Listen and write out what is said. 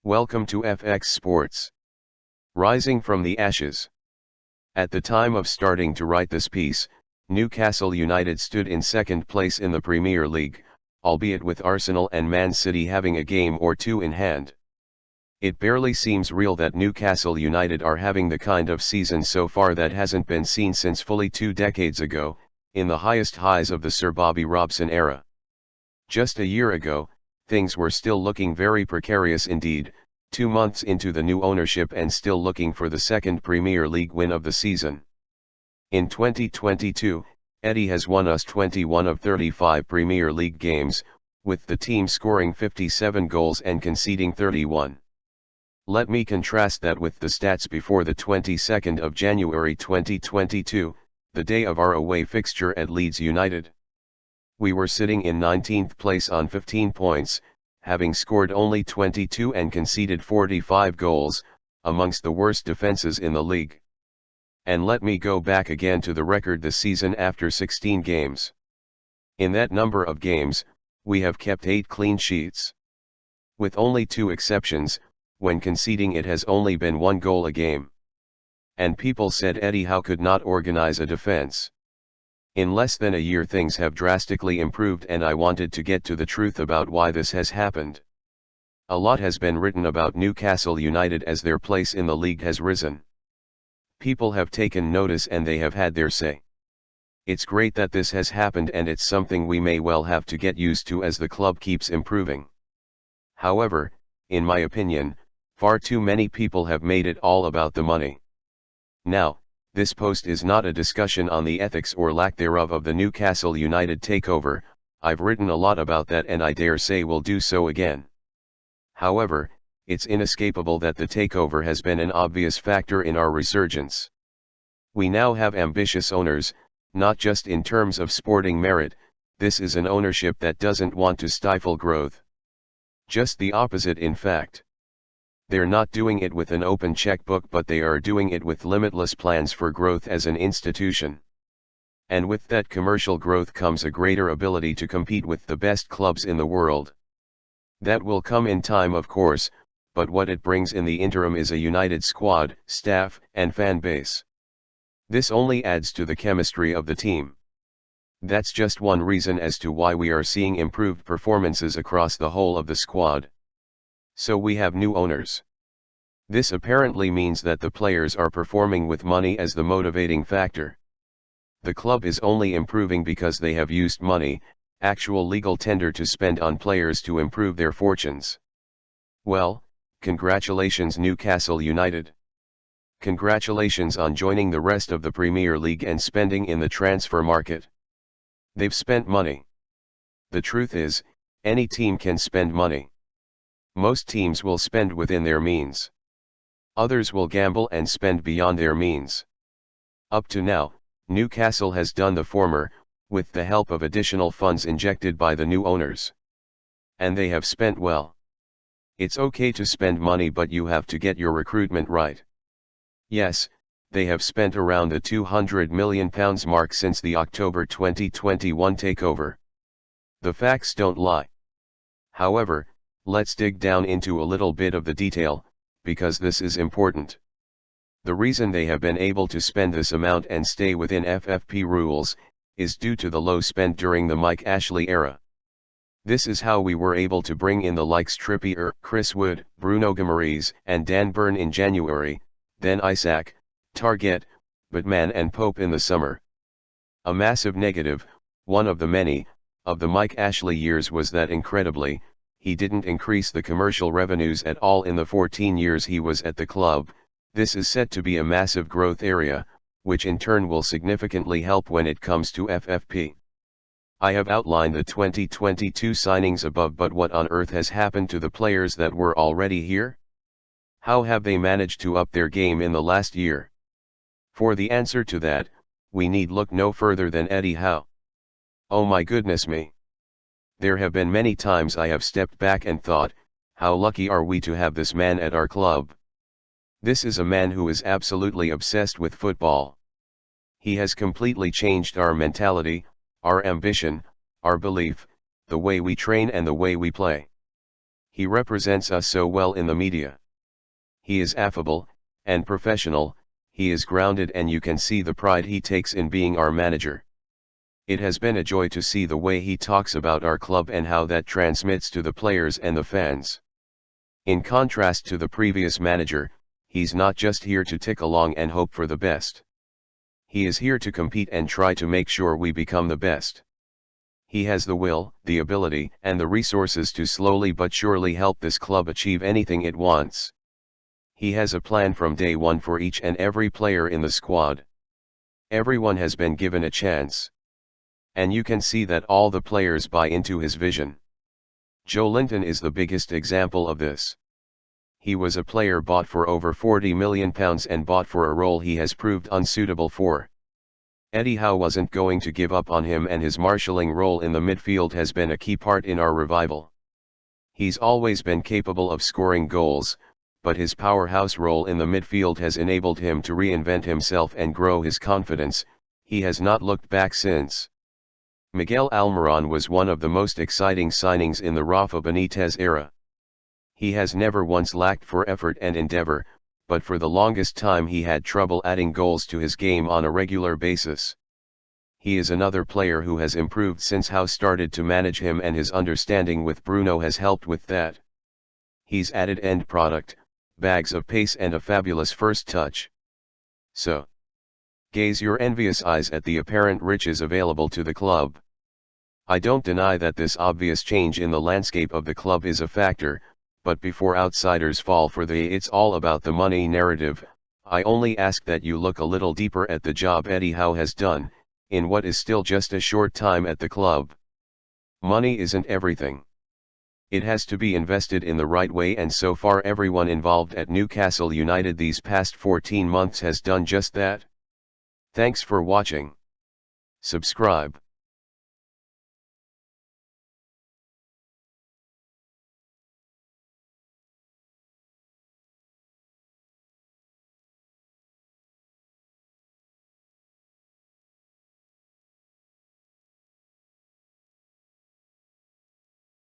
Welcome to FX Sports. Rising from the ashes. At the time of starting to write this piece, Newcastle United stood in second place in the Premier League, albeit with Arsenal and Man City having a game or two in hand. It barely seems real that Newcastle United are having the kind of season so far that hasn't been seen since fully 2 decades ago, in the highest highs of the Sir Bobby Robson era. Just a year ago, things were still looking very precarious indeed, 2 months into the new ownership and still looking for the second Premier League win of the season. In 2022, Eddie has won us 21 of 35 Premier League games, with the team scoring 57 goals and conceding 31. Let me contrast that with the stats before the 22nd of January 2022, the day of our away fixture at Leeds United. We were sitting in 19th place on 15 points, having scored only 22 and conceded 45 goals, amongst the worst defenses in the league. And let me go back again to the record this season after 16 games. In that number of games, we have kept 8 clean sheets. With only 2 exceptions, when conceding it has only been 1 goal a game. And people said Eddie Howe could not organize a defense. In less than a year things have drastically improved, and I wanted to get to the truth about why this has happened. A lot has been written about Newcastle United as their place in the league has risen. People have taken notice and they have had their say. It's great that this has happened, and it's something we may well have to get used to as the club keeps improving. However, in my opinion, far too many people have made it all about the money. Now, this post is not a discussion on the ethics or lack thereof of the Newcastle United takeover. I've written a lot about that and I dare say will do so again. However, it's inescapable that the takeover has been an obvious factor in our resurgence. We now have ambitious owners, not just in terms of sporting merit. This is an ownership that doesn't want to stifle growth. Just the opposite, in fact. They're not doing it with an open checkbook, but they are doing it with limitless plans for growth as an institution. And with that commercial growth comes a greater ability to compete with the best clubs in the world. That will come in time, of course, but what it brings in the interim is a united squad, staff, and fan base. This only adds to the chemistry of the team. That's just one reason as to why we are seeing improved performances across the whole of the squad. So we have new owners. This apparently means that the players are performing with money as the motivating factor. The club is only improving because they have used money, actual legal tender to spend on players to improve their fortunes. Well, congratulations Newcastle United. Congratulations on joining the rest of the Premier League and spending in the transfer market. They've spent money. The truth is, any team can spend money. Most teams will spend within their means. Others will gamble and spend beyond their means. Up to now, Newcastle has done the former, with the help of additional funds injected by the new owners. And they have spent well. It's okay to spend money, but you have to get your recruitment right. Yes, they have spent around the £200 million mark since the October 2021 takeover. The facts don't lie. However, let's dig down into a little bit of the detail, because this is important. The reason they have been able to spend this amount and stay within FFP rules, is due to the low spend during the Mike Ashley era. This is how we were able to bring in the likes Trippier, Chris Wood, Bruno Guimaraes, and Dan Burn in January, then Isaac, Targett, Batman and Pope in the summer. A massive negative, one of the many, of the Mike Ashley years was that incredibly, he didn't increase the commercial revenues at all in the 14 years he was at the club. This is set to be a massive growth area, which in turn will significantly help when it comes to FFP. I have outlined the 2022 signings above, but what on earth has happened to the players that were already here? How have they managed to up their game in the last year? For the answer to that, we need look no further than Eddie Howe. Oh my goodness me. There have been many times I have stepped back and thought, how lucky are we to have this man at our club? This is a man who is absolutely obsessed with football. He has completely changed our mentality, our ambition, our belief, the way we train and the way we play. He represents us so well in the media. He is affable and professional, he is grounded, and you can see the pride he takes in being our manager. It has been a joy to see the way he talks about our club and how that transmits to the players and the fans. In contrast to the previous manager, he's not just here to tick along and hope for the best. He is here to compete and try to make sure we become the best. He has the will, the ability, and the resources to slowly but surely help this club achieve anything it wants. He has a plan from day one for each and every player in the squad. Everyone has been given a chance. And you can see that all the players buy into his vision. Joe Linton is the biggest example of this. He was a player bought for over £40 million and bought for a role he has proved unsuitable for. Eddie Howe wasn't going to give up on him, and his marshalling role in the midfield has been a key part in our revival. He's always been capable of scoring goals, but his powerhouse role in the midfield has enabled him to reinvent himself and grow his confidence. He has not looked back since. Miguel Almiron was one of the most exciting signings in the Rafa Benitez era. He has never once lacked for effort and endeavor, but for the longest time he had trouble adding goals to his game on a regular basis. He is another player who has improved since Howe started to manage him, and his understanding with Bruno has helped with that. He's added end product, bags of pace, and a fabulous first touch. So, gaze your envious eyes at the apparent riches available to the club. I don't deny that this obvious change in the landscape of the club is a factor, but before outsiders fall for the "it's all about the money" narrative, I only ask that you look a little deeper at the job Eddie Howe has done, in what is still just a short time at the club. Money isn't everything. It has to be invested in the right way, and so far everyone involved at Newcastle United these past 14 months has done just that. Thanks for watching. Subscribe.